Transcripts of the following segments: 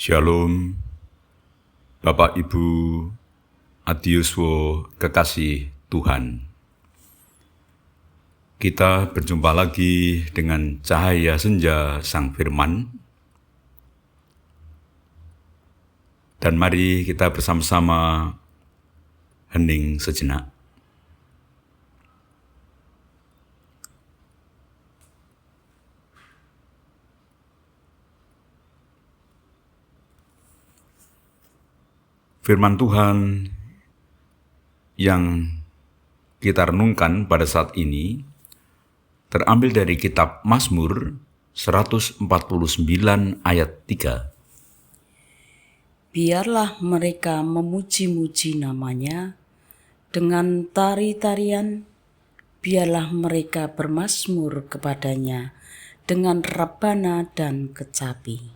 Shalom, Bapak Ibu Adiuswo kekasih Tuhan. Kita berjumpa lagi dengan cahaya senja Sang Firman. Dan mari kita bersama-sama hening sejenak. Firman Tuhan yang kita renungkan pada saat ini terambil dari kitab Mazmur 149 ayat 3. Biarlah mereka memuji-muji namanya dengan tari-tarian, biarlah mereka bermazmur kepadanya dengan rebana dan kecapi.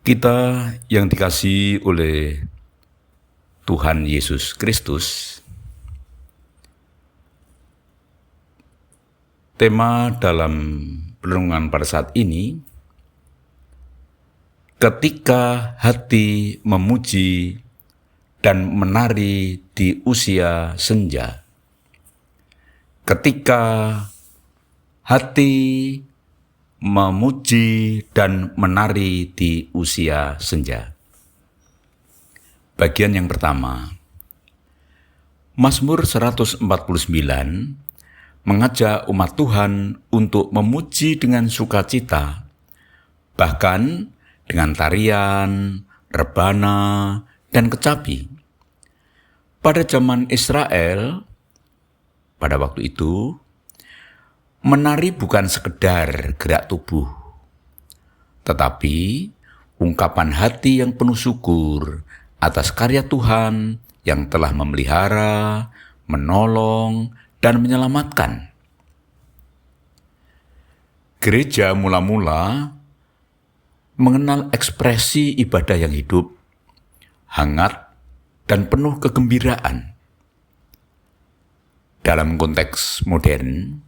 Kita yang dikasihi oleh Tuhan Yesus Kristus, tema dalam renungan pada saat ini, ketika hati memuji dan menari di usia senja. Ketika hati memuji dan menari di usia senja. Bagian yang pertama, Mazmur 149 mengajak umat Tuhan untuk memuji dengan sukacita, bahkan dengan tarian, rebana, dan kecapi. Pada zaman Israel, pada waktu itu, menari bukan sekedar gerak tubuh, tetapi ungkapan hati yang penuh syukur atas karya Tuhan yang telah memelihara, menolong, dan menyelamatkan. Gereja mula-mula mengenal ekspresi ibadah yang hidup, hangat, dan penuh kegembiraan. Dalam konteks modern,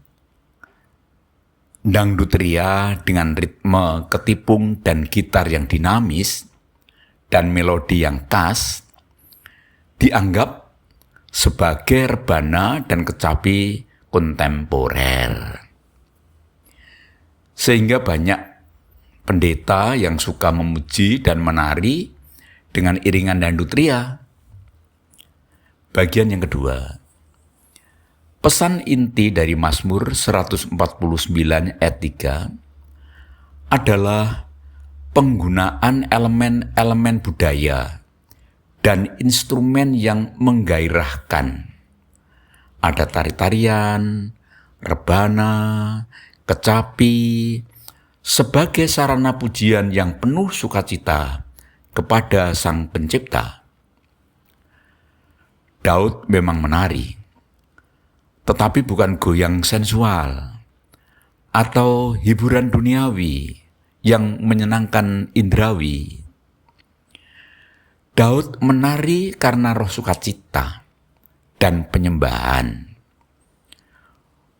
dangdut ria dengan ritme ketipung dan gitar yang dinamis dan melodi yang khas dianggap sebagai rebana dan kecapi kontemporer. Sehingga banyak pendeta yang suka memuji dan menari dengan iringan dangdut ria. Bagian yang kedua, pesan inti dari Mazmur 149 ayat 3 adalah penggunaan elemen-elemen budaya dan instrumen yang menggairahkan. Ada tari-tarian, rebana, kecapi, sebagai sarana pujian yang penuh sukacita kepada Sang Pencipta. Daud memang menari, tetapi bukan goyang sensual atau hiburan duniawi yang menyenangkan indrawi. Daud menari karena roh sukacita dan penyembahan,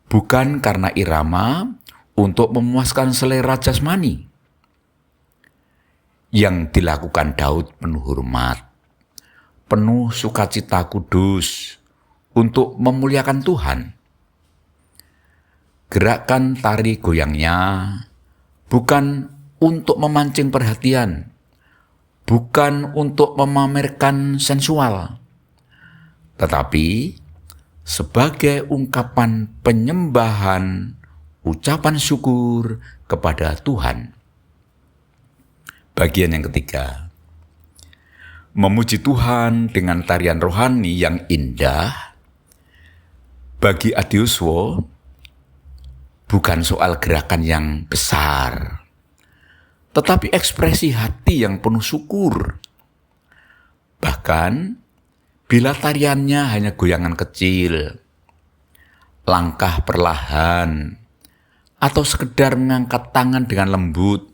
bukan karena irama untuk memuaskan selera jasmani. Yang dilakukan Daud penuh hormat, penuh sukacita kudus, untuk memuliakan Tuhan. Gerakan tari goyangnya bukan untuk memancing perhatian, bukan untuk memamerkan sensual, tetapi sebagai ungkapan penyembahan, ucapan syukur kepada Tuhan. Bagian yang ketiga, memuji Tuhan dengan tarian rohani yang indah. Bagi Adiuswo, bukan soal gerakan yang besar, tetapi ekspresi hati yang penuh syukur. Bahkan, bila tariannya hanya goyangan kecil, langkah perlahan, atau sekedar mengangkat tangan dengan lembut,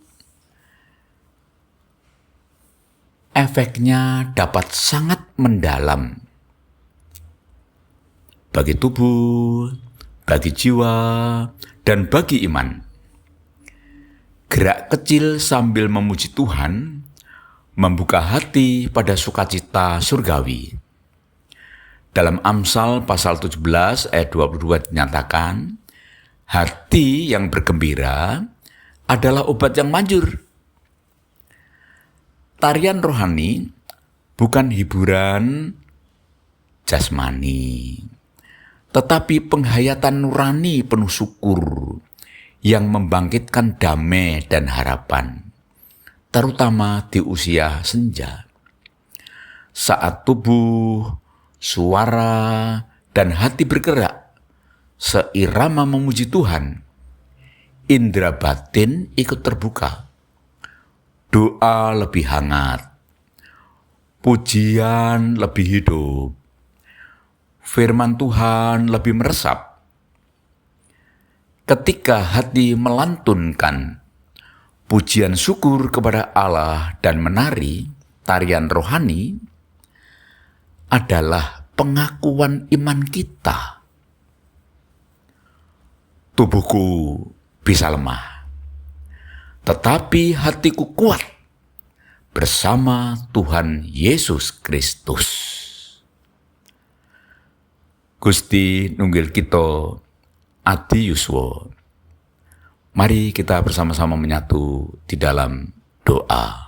efeknya dapat sangat mendalam bagi tubuh, bagi jiwa, dan bagi iman. Gerak kecil sambil memuji Tuhan membuka hati pada sukacita surgawi. Dalam Amsal pasal 17 ayat 22 dinyatakan, hati yang bergembira adalah obat yang manjur. Tarian rohani bukan hiburan jasmani, tetapi penghayatan nurani penuh syukur yang membangkitkan damai dan harapan, terutama di usia senja. Saat tubuh, suara, dan hati bergerak seirama memuji Tuhan, indera batin ikut terbuka. Doa lebih hangat, pujian lebih hidup, firman Tuhan lebih meresap. Ketika hati melantunkan pujian syukur kepada Allah dan menari tarian rohani, adalah pengakuan iman kita. Tubuhku bisa lemah, tetapi hatiku kuat bersama Tuhan Yesus Kristus. Gusti nunggil kita adi yuswa. Mari kita bersama-sama menyatu di dalam doa.